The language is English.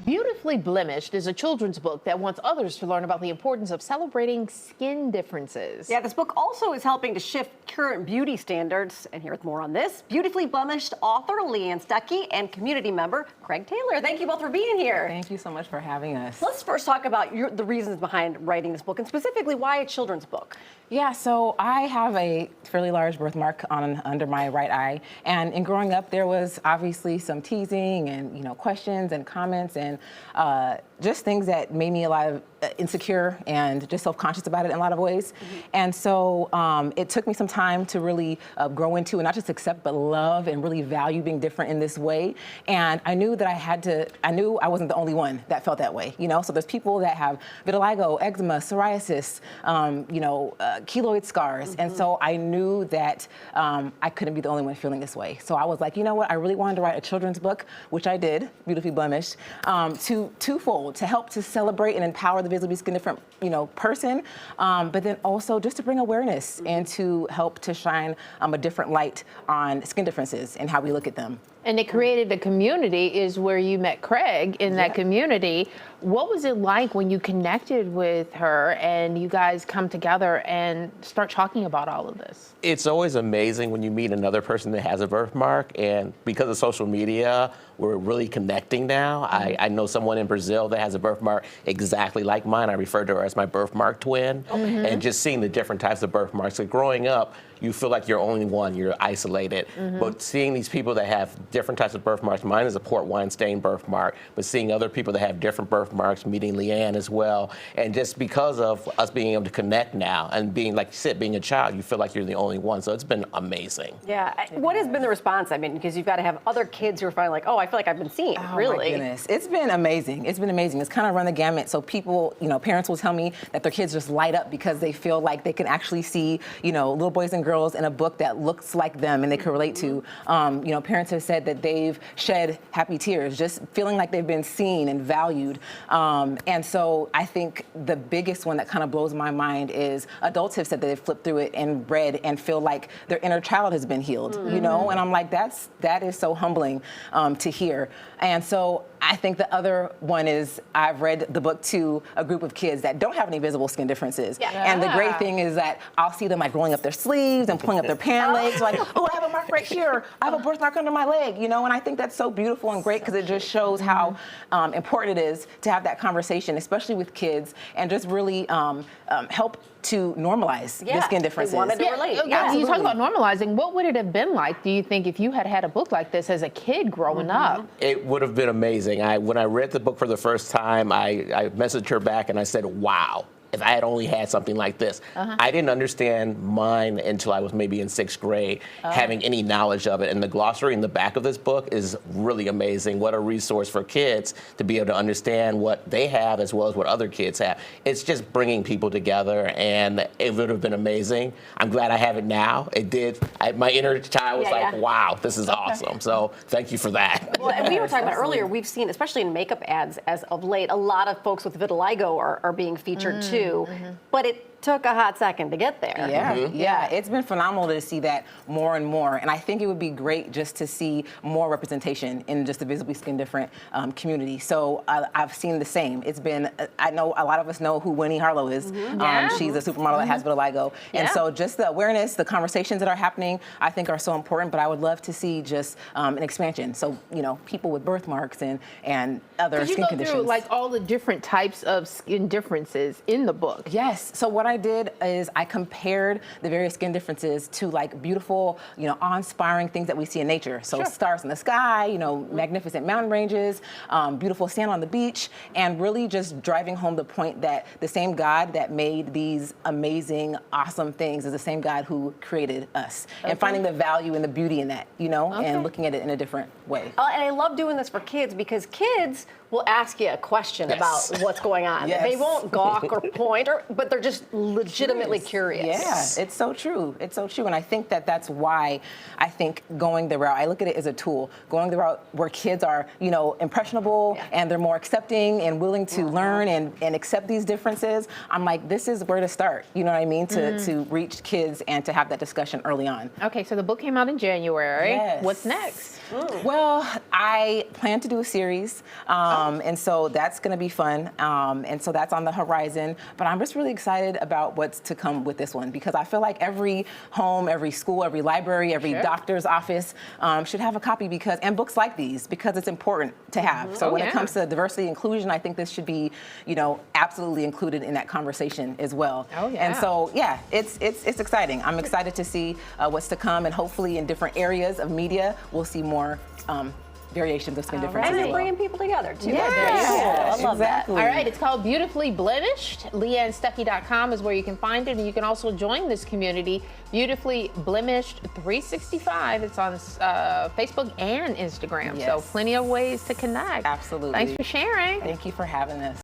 Beautifully Blemished is a children's book that wants others to learn about the importance of celebrating skin differences. Yeah, this book also is helping to shift current beauty standards. And here's more on this. Beautifully Blemished author Leanne Stuckey and community member Craig Taylor. Thank you both for being here. Thank you so much for having us. Let's first talk about the reasons behind writing this book and specifically why a children's book. Yeah, so I have a fairly large birthmark under my right eye, and in growing up, there was obviously some teasing and questions and comments and just things that made me a lot of insecure and just self-conscious about it in a lot of ways. And so it took me some time to really grow into and not just accept but love and really value being different in this way. And I knew that I knew I wasn't the only one that felt that way. So there's people that have vitiligo, eczema, psoriasis, keloid scars. And so I knew that I couldn't be the only one feeling this way. So I was like, you know what, I really wanted to write a children's book, which I did, Beautifully Blemished, twofold, to help to celebrate and empower the visibly skin different, person, but then also just to bring awareness and to help to shine a different light on skin differences and how we look at them. And it created a community, is where you met Craig in that community. What was it like when you connected with her and you guys come together and start talking about all of this? It's always amazing when you meet another person that has a birthmark, and because of social media, we're really connecting now. I know someone in Brazil that has a birthmark exactly like mine. I refer to her as my birthmark twin. And just seeing the different types of birthmarks. Like growing up, you feel like you're only one, you're isolated. But seeing these people that have different types of birthmarks, mine is a port wine stain birthmark, but seeing other people that have different birthmarks, meeting Leanne as well, and just because of us being able to connect now and being, like you said, being a child, you feel like you're the only one. So it's been amazing. Yeah. What has been the response? I mean, because you've got to have other kids who are finally like, oh, I feel like I've been seen. Oh, really? my goodness. It's been amazing. It's been amazing. It's kind of run the gamut. So people, parents will tell me that their kids just light up because they feel like they can actually see, little boys and girls in a book that looks like them and they can relate to. Parents have said that they've shed happy tears, just feeling like they've been seen and valued. And so I think the biggest one that kind of blows my mind is adults have said that they've flipped through it and read and feel like their inner child has been healed, and I'm like, that is so humbling to hear. And so I think the other one is I've read the book to a group of kids that don't have any visible skin differences. And the great thing is that I'll see them like rolling up their sleeves and pulling up their pant legs, like, oh, I have a mark right here. I have a birthmark under my leg, and I think that's so beautiful and great because it just shows how important it is to have that conversation, especially with kids, and just really help to normalize the skin differences. They wanted to relate. You talk about normalizing. What would it have been like, do you think, if you had had a book like this as a kid growing up? It would have been amazing. When I read the book for the first time, I messaged her back and I said, wow. If I had only had something like this. I didn't understand mine until I was maybe in 6th grade, having any knowledge of it. And the glossary in the back of this book is really amazing. What a resource for kids to be able to understand what they have as well as what other kids have. It's just bringing people together, and it would have been amazing. I'm glad I have it now. It did. My inner child was like, wow, this is awesome. So thank you for that. Well, and we were talking about earlier, we've seen, especially in makeup ads as of late, a lot of folks with vitiligo are being featured too. But it took a hot second to get there. Yeah, it's been phenomenal to see that more and more. And I think it would be great just to see more representation in just the visibly skin different community. So I've seen the same. It's been, I know a lot of us know who Winnie Harlow is. She's a supermodel that has vitiligo. And so just the awareness, the conversations that are happening, I think are so important. But I would love to see just an expansion. So, people with birthmarks and other skin conditions. You go through like all the different types of skin differences in the book. Yes. So what I did is I compared the various skin differences to like beautiful, awe-inspiring things that we see in nature. So stars in the sky, magnificent mountain ranges, beautiful sand on the beach, and really just driving home the point that the same God that made these amazing, awesome things is the same God who created us. And finding the value and the beauty in that, and looking at it in a different way. And I love doing this for kids because kids will ask you a question about what's going on. They won't gawk or point, but they're just legitimately curious. Yeah, it's so true. It's so true. And I think that that's why I think going the route, I look at it as a tool, going the route where kids are, you know, impressionable and they're more accepting and willing to learn and accept these differences. I'm like, this is where to start. You know what I mean? To reach kids and to have that discussion early on. Okay, so the book came out in January. Yes. What's next? Well, I plan to do a series, and so that's going to be fun, and so that's on the horizon. But I'm just really excited about what's to come with this one because I feel like every home, every school, every library, every doctor's office should have a copy and books like these because it's important to have. So when it comes to diversity and inclusion, I think this should be, you know, absolutely included in that conversation as well. Oh, yeah. And so it's exciting. I'm excited to see what's to come, and hopefully in different areas of media, we'll see more variations of skin differences. And as they're well. bringing people together too. Yeah, That's very cool. I love that. exactly. All right, it's called Beautifully Blemished. LeanneStuckey.com is where you can find it, and you can also join this community, Beautifully Blemished 365. It's on Facebook and Instagram, so Yes. plenty of ways to connect. Absolutely. Thanks for sharing. Thank you for having us.